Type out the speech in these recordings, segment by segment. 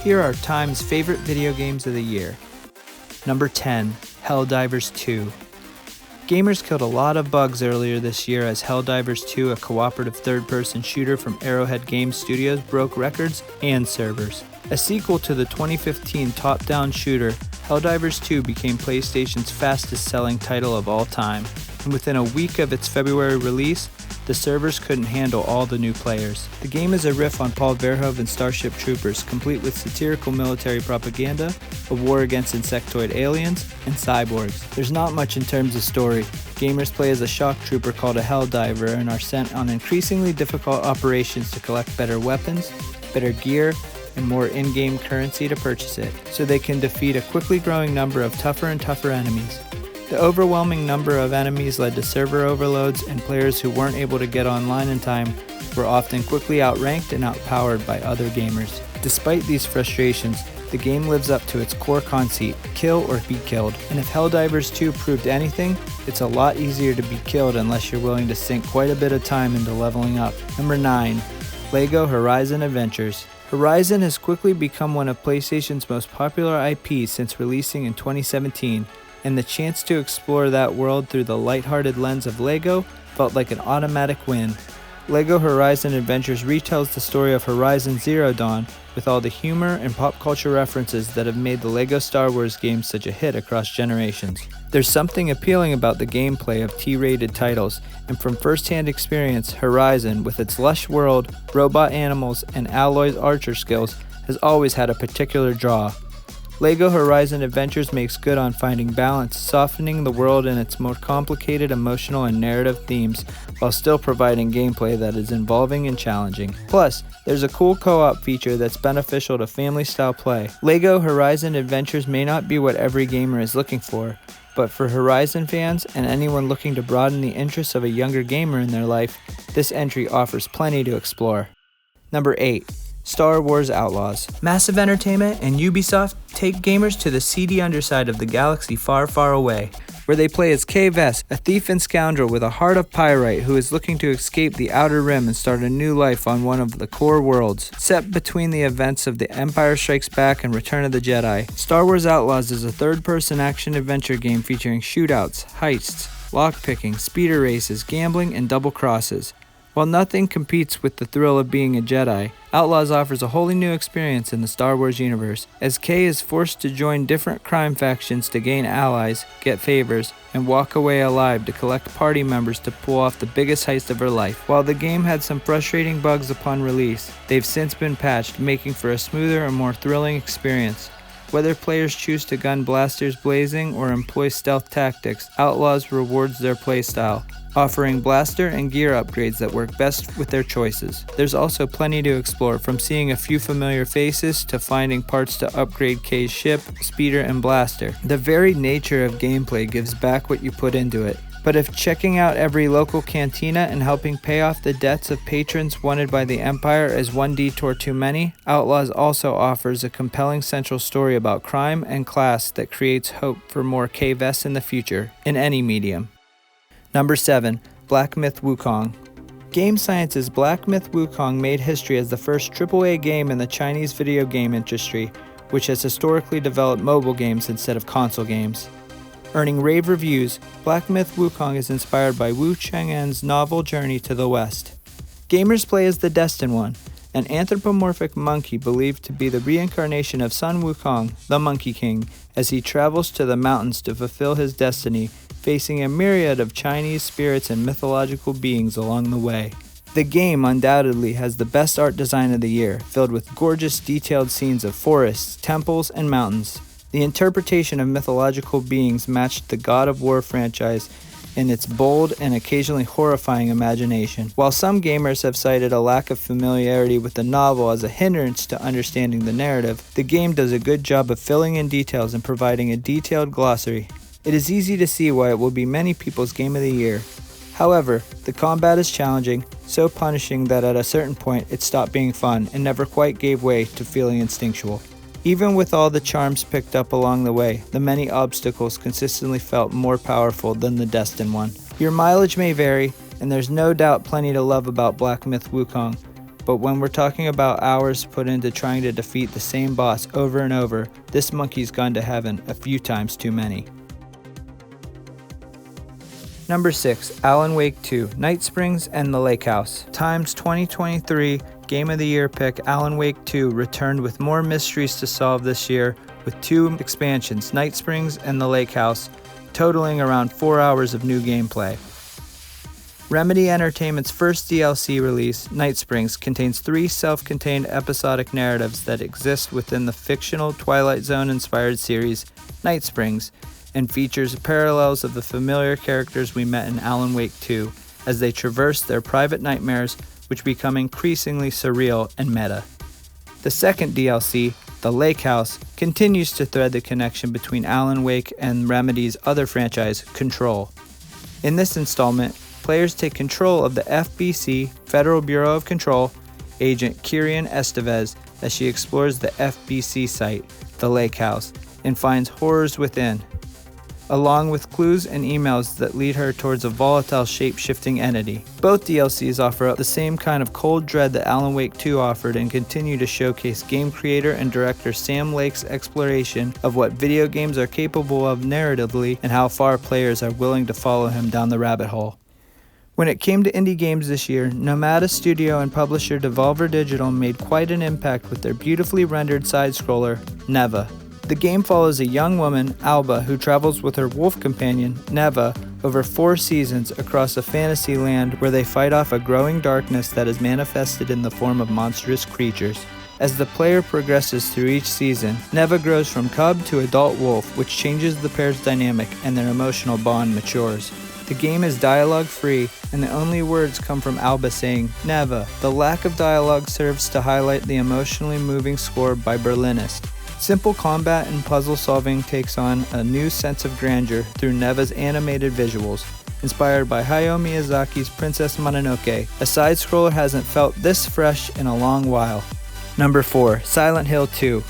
Here are Time's favorite video games of the year. Number 10, Helldivers 2. Gamers killed a lot of bugs earlier this year as Helldivers 2, a cooperative third-person shooter from Arrowhead Game Studios, broke records and servers. A sequel to the 2015 top-down shooter, Helldivers 2 became PlayStation's fastest-selling title of all time, and within a week of its February release, the servers couldn't handle all the new players. The game is a riff on Paul Verhoeven's Starship Troopers, complete with satirical military propaganda, a war against insectoid aliens, and cyborgs. There's not much in terms of story. Gamers play as a shock trooper called a Helldiver and are sent on increasingly difficult operations to collect better weapons, better gear, and more in-game currency to purchase it, so they can defeat a quickly growing number of tougher and tougher enemies. The overwhelming number of enemies led to server overloads, and players who weren't able to get online in time were often quickly outranked and outpowered by other gamers. Despite these frustrations, the game lives up to its core conceit, kill or be killed, and if Helldivers 2 proved anything, it's a lot easier to be killed unless you're willing to sink quite a bit of time into leveling up. Number 9, LEGO Horizon Adventures. Horizon has quickly become one of PlayStation's most popular IPs since releasing in 2017, and the chance to explore that world through the lighthearted lens of LEGO felt like an automatic win. LEGO Horizon Adventures retells the story of Horizon Zero Dawn with all the humor and pop culture references that have made the LEGO Star Wars games such a hit across generations. There's something appealing about the gameplay of T-rated titles, and from first-hand experience, Horizon, with its lush world, robot animals, and Alloy's archer skills, has always had a particular draw. LEGO Horizon Adventures makes good on finding balance, softening the world in its more complicated emotional and narrative themes, while still providing gameplay that is involving and challenging. Plus, there's a cool co-op feature that's beneficial to family-style play. LEGO Horizon Adventures may not be what every gamer is looking for, but for Horizon fans and anyone looking to broaden the interests of a younger gamer in their life, this entry offers plenty to explore. Number 8. Star Wars Outlaws. Massive Entertainment and Ubisoft take gamers to the seedy underside of the galaxy far, far away, where they play as Kay Vess, a thief and scoundrel with a heart of pyrite who is looking to escape the Outer Rim and start a new life on one of the core worlds. Set between the events of The Empire Strikes Back and Return of the Jedi, Star Wars Outlaws is a third-person action-adventure game featuring shootouts, heists, lockpicking, speeder races, gambling, and double crosses. While nothing competes with the thrill of being a Jedi, Outlaws offers a wholly new experience in the Star Wars universe, as Kay is forced to join different crime factions to gain allies, get favors, and walk away alive to collect party members to pull off the biggest heist of her life. While the game had some frustrating bugs upon release, they've since been patched, making for a smoother and more thrilling experience. Whether players choose to gun blasters blazing or employ stealth tactics, Outlaws rewards their playstyle, offering blaster and gear upgrades that work best with their choices. There's also plenty to explore, from seeing a few familiar faces to finding parts to upgrade Kay's ship, speeder, and blaster. The very nature of gameplay gives back what you put into it. But if checking out every local cantina and helping pay off the debts of patrons wanted by the Empire is one detour too many, Outlaws also offers a compelling central story about crime and class that creates hope for more Kay Vess in the future, in any medium. Number 7. Black Myth Wukong. Game Science's Black Myth Wukong made history as the first AAA game in the Chinese video game industry, which has historically developed mobile games instead of console games. Earning rave reviews, Black Myth Wukong is inspired by Wu Chang'an's novel Journey to the West. Gamers play as the Destined One, an anthropomorphic monkey believed to be the reincarnation of Sun Wukong, the Monkey King, as he travels to the mountains to fulfill his destiny, facing a myriad of Chinese spirits and mythological beings along the way. The game undoubtedly has the best art design of the year, filled with gorgeous detailed scenes of forests, temples, and mountains. The interpretation of mythological beings matched the God of War franchise in its bold and occasionally horrifying imagination. While some gamers have cited a lack of familiarity with the novel as a hindrance to understanding the narrative, the game does a good job of filling in details and providing a detailed glossary. It is easy to see why it will be many people's game of the year. However, the combat is challenging, so punishing that at a certain point it stopped being fun and never quite gave way to feeling instinctual. Even with all the charms picked up along the way, the many obstacles consistently felt more powerful than the Destined One. Your mileage may vary, and there's no doubt plenty to love about Black Myth Wukong, but when we're talking about hours put into trying to defeat the same boss over and over, this monkey's gone to heaven a few times too many. Number 6, Alan Wake 2, Night Springs and the Lake House. Time's 2023 Game of the Year pick Alan Wake 2 returned with more mysteries to solve this year with 2 expansions, Night Springs and the Lake House, totaling around 4 hours of new gameplay. Remedy Entertainment's first DLC release, Night Springs, contains 3 self-contained episodic narratives that exist within the fictional Twilight Zone-inspired series, Night Springs, and features parallels of the familiar characters we met in Alan Wake 2 as they traverse their private nightmares, which become increasingly surreal and meta. The second DLC, The Lake House, continues to thread the connection between Alan Wake and Remedy's other franchise, Control. In this installment, players take control of the FBC, Federal Bureau of Control, agent Kyrian Estevez as she explores the FBC site, The Lake House, and finds horrors within, along with clues and emails that lead her towards a volatile shape-shifting entity. Both DLCs offer up the same kind of cold dread that Alan Wake 2 offered and continue to showcase game creator and director Sam Lake's exploration of what video games are capable of narratively and how far players are willing to follow him down the rabbit hole. When it came to indie games this year, Nomada studio and publisher Devolver Digital made quite an impact with their beautifully rendered side-scroller, Neva. The game follows a young woman, Alba, who travels with her wolf companion, Neva, over 4 seasons across a fantasy land where they fight off a growing darkness that is manifested in the form of monstrous creatures. As the player progresses through each season, Neva grows from cub to adult wolf, which changes the pair's dynamic and their emotional bond matures. The game is dialogue-free, and the only words come from Alba saying, Neva. The lack of dialogue serves to highlight the emotionally moving score by Berlinist. Simple combat and puzzle solving takes on a new sense of grandeur through Neva's animated visuals. Inspired by Hayao Miyazaki's Princess Mononoke, a side-scroller hasn't felt this fresh in a long while. Number 4, Silent Hill 2.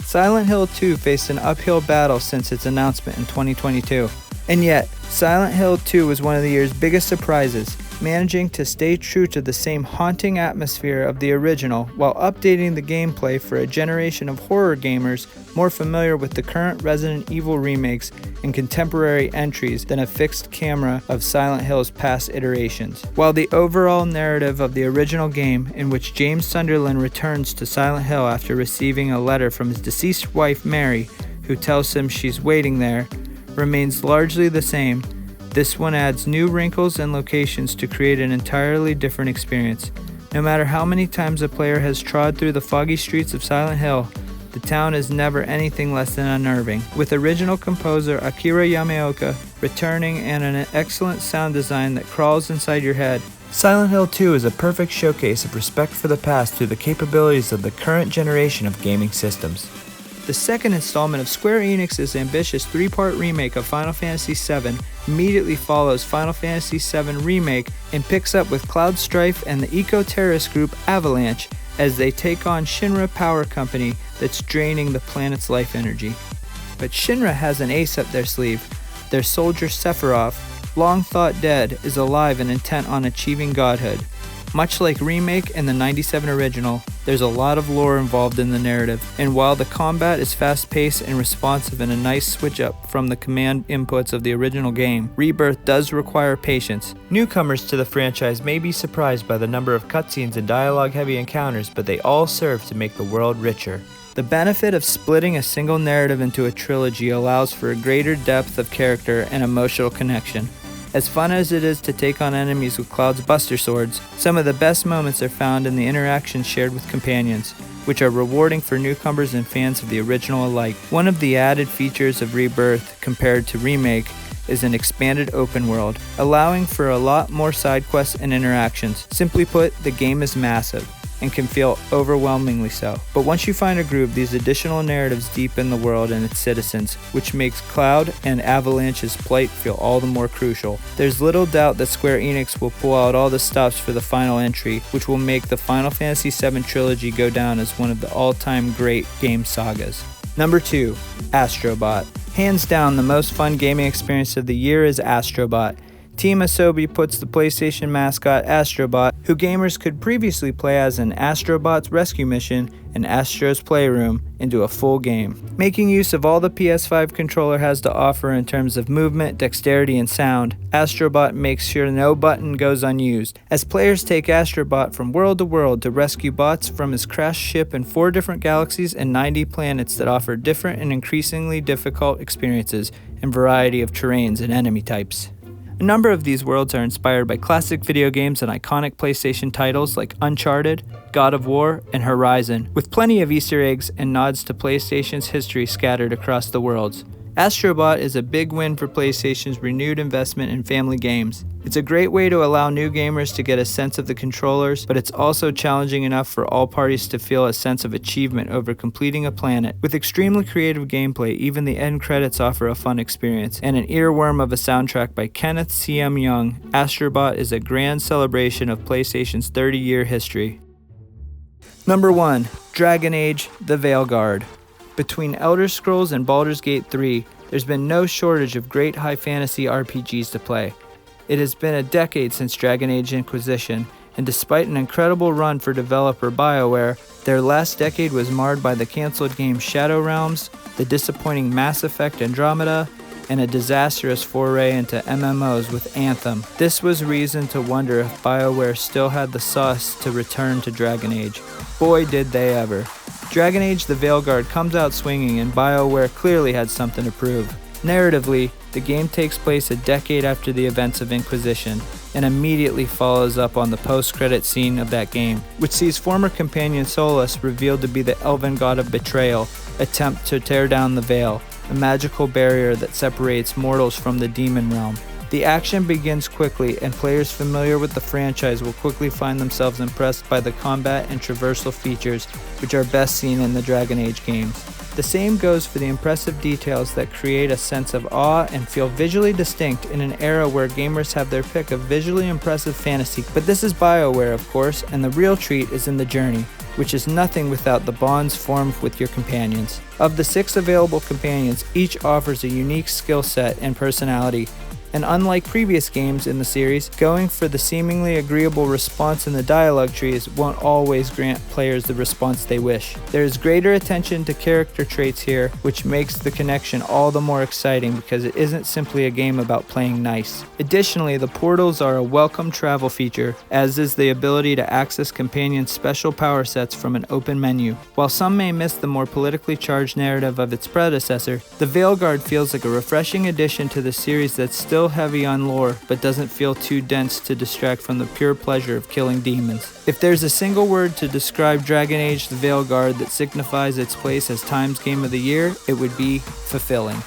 Silent Hill 2 faced an uphill battle since its announcement in 2022. And yet, Silent Hill 2 was one of the year's biggest surprises, managing to stay true to the same haunting atmosphere of the original while updating the gameplay for a generation of horror gamers more familiar with the current Resident Evil remakes and contemporary entries than a fixed camera of Silent Hill's past iterations. While the overall narrative of the original game, in which James Sunderland returns to Silent Hill after receiving a letter from his deceased wife Mary, who tells him she's waiting there, remains largely the same, this one adds new wrinkles and locations to create an entirely different experience. No matter how many times a player has trod through the foggy streets of Silent Hill, the town is never anything less than unnerving. With original composer Akira Yamaoka returning and an excellent sound design that crawls inside your head, Silent Hill 2 is a perfect showcase of respect for the past through the capabilities of the current generation of gaming systems. The second installment of Square Enix's ambitious 3-part remake of Final Fantasy VII immediately follows Final Fantasy VII Remake and picks up with Cloud Strife and the eco-terrorist group Avalanche as they take on Shinra Power Company that's draining the planet's life energy. But Shinra has an ace up their sleeve. Their soldier Sephiroth, long thought dead, is alive and intent on achieving godhood. Much like Remake and the 97 original, there's a lot of lore involved in the narrative, and while the combat is fast-paced and responsive and a nice switch-up from the command inputs of the original game, Rebirth does require patience. Newcomers to the franchise may be surprised by the number of cutscenes and dialogue-heavy encounters, but they all serve to make the world richer. The benefit of splitting a single narrative into a trilogy allows for a greater depth of character and emotional connection. As fun as it is to take on enemies with Cloud's Buster Swords, some of the best moments are found in the interactions shared with companions, which are rewarding for newcomers and fans of the original alike. One of the added features of Rebirth compared to Remake is an expanded open world, allowing for a lot more side quests and interactions. Simply put, the game is massive and can feel overwhelmingly so. But once you find a groove, these additional narratives deepen the world and its citizens, which makes Cloud and Avalanche's plight feel all the more crucial. There's little doubt that Square Enix will pull out all the stops for the final entry, which will make the Final Fantasy VII trilogy go down as one of the all-time great game sagas. Number 2, Astro Bot. Hands down, the most fun gaming experience of the year is Astro Bot. Team Asobi puts the PlayStation mascot Astro Bot, who gamers could previously play as an Astro Bot's rescue mission in Astro's Playroom, into a full game. Making use of all the PS5 controller has to offer in terms of movement, dexterity, and sound, Astro Bot makes sure no button goes unused, as players take Astro Bot from world to world to rescue bots from his crashed ship in 4 different galaxies and 90 planets that offer different and increasingly difficult experiences and variety of terrains and enemy types. A number of these worlds are inspired by classic video games and iconic PlayStation titles like Uncharted, God of War, and Horizon, with plenty of Easter eggs and nods to PlayStation's history scattered across the worlds. Astro Bot is a big win for PlayStation's renewed investment in family games. It's a great way to allow new gamers to get a sense of the controllers, but it's also challenging enough for all parties to feel a sense of achievement over completing a planet. With extremely creative gameplay, even the end credits offer a fun experience, and an earworm of a soundtrack by Kenneth C.M. Young, Astro Bot is a grand celebration of PlayStation's 30-year history. Number 1. Dragon Age: The Veilguard. Between Elder Scrolls and Baldur's Gate 3, there's been no shortage of great high fantasy RPGs to play. It has been a decade since Dragon Age Inquisition, and despite an incredible run for developer BioWare, their last decade was marred by the cancelled game Shadow Realms, the disappointing Mass Effect Andromeda, and a disastrous foray into MMOs with Anthem. This was reason to wonder if BioWare still had the sauce to return to Dragon Age. Boy, did they ever. Dragon Age: The Veilguard comes out swinging, and BioWare clearly had something to prove. Narratively, the game takes place a decade after the events of Inquisition, and immediately follows up on the post-credit scene of that game, which sees former companion Solus revealed to be the elven god of betrayal, attempt to tear down the Veil, a magical barrier that separates mortals from the demon realm. The action begins quickly, and players familiar with the franchise will quickly find themselves impressed by the combat and traversal features, which are best seen in the Dragon Age games. The same goes for the impressive details that create a sense of awe and feel visually distinct in an era where gamers have their pick of visually impressive fantasy. But this is BioWare, of course, and the real treat is in the journey, which is nothing without the bonds formed with your companions. Of the 6 available companions, each offers a unique skill set and personality, and unlike previous games in the series, going for the seemingly agreeable response in the dialogue trees won't always grant players the response they wish. There is greater attention to character traits here, which makes the connection all the more exciting because it isn't simply a game about playing nice. Additionally, the portals are a welcome travel feature, as is the ability to access companions' special power sets from an open menu. While some may miss the more politically charged narrative of its predecessor, the Veilguard feels like a refreshing addition to the series that's still heavy on lore, but doesn't feel too dense to distract from the pure pleasure of killing demons. If there's a single word to describe Dragon Age: The Veilguard that signifies its place as Time's Game of the Year, it would be fulfilling.